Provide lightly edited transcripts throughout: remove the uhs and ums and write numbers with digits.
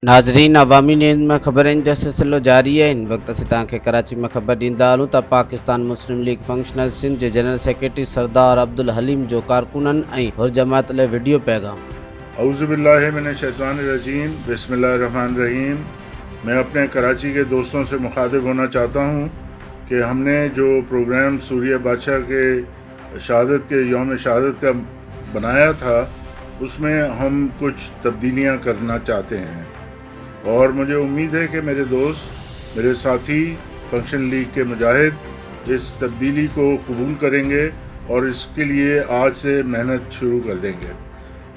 नाज़रीन, अवामी न्यूज़ में ख़बरनि जो सिलसिलो जारी है। इन वक्त असीं तव्हांखे कराची में ख़बर ॾींदा हलूं त पाकिस्तान मुस्लिम लीग फंक्शनल सिंध जे जनरल सेक्रेटरी सरदार अब्दुल हलीम जो कारकुननि ऐं हुर जमात लाइ वीडियो पैगाम। औज़ुबिल्लाहि मिनश्शैतानिर्रजीम, बिस्मिल्लाहिर्रहमानिर्रहीम। मैं अपने कराची के दोस्तों से मुखातिब होना चाहता हूँ कि हमने जो प्रोग्राम सूर्या बादशाह के शहादत के यौम शहादत का बनाया था, उसमें हम कुछ तब्दीलियाँ करना चाहते हैं और मुझे उम्मीद है कि मेरे दोस्त, मेरे साथी फंक्शन लीग के मुजाहिद इस तब्दीली को कबूल करेंगे और इसके लिए आज से मेहनत शुरू कर देंगे।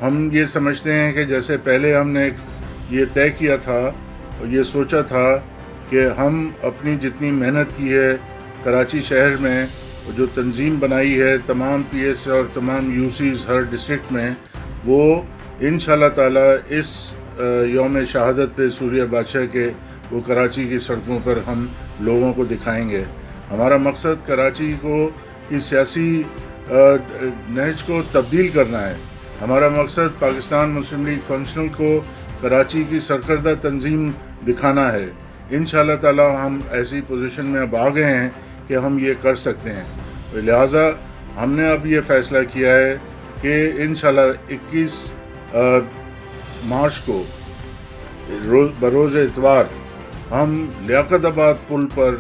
हम ये समझते हैं कि जैसे पहले हमने ये तय किया था और ये सोचा था कि हम अपनी जितनी मेहनत की है कराची शहर में, जो तंजीम बनाई है तमाम पीएस और तमाम यूसीज हर डिस्ट्रिक्ट में, वो इंशाल्लाह ताला इस यौम शहादत पे सूर्या बादशाह के वो कराची की सड़कों पर हम लोगों को दिखाएंगे। हमारा मकसद कराची को की सियासी नहज को तब्दील करना है। हमारा मकसद पाकिस्तान मुस्लिम लीग फंक्शनल को कराची की सरकर्दा तंजीम दिखाना है। इंशाल्लाह ताला हम ऐसी पोजीशन में अब आ गए हैं कि हम ये कर सकते हैं। तो लिहाजा हमने अब ये फ़ैसला किया है कि इंशाल्लाह 21 मार्च को बरोज़ इतवार हम लियाकताबाद पुल पर,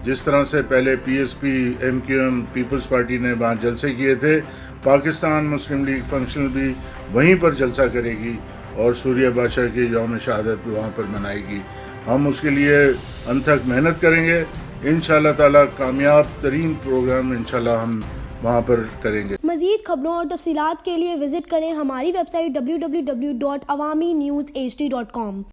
जिस तरह से पहले पीएसपी, एमक्यूएम, पीपल्स पार्टी ने वहाँ जलसे किए थे, पाकिस्तान मुस्लिम लीग फंक्शनल भी वहीं पर जलसा करेगी और सूर्या बादशाह की यौम शहादत भी वहाँ पर मनाएगी। हम उसके लिए अनथक मेहनत करेंगे। इंशाल्लाह ताला कामयाब तरीन प्रोग्राम इंशाल्लाह हम वहाँ पर करेंगे। मज़ीद खबरों और तफसीलात के लिए विज़िट करें हमारी वेबसाइट www.awamiNewsHD.com।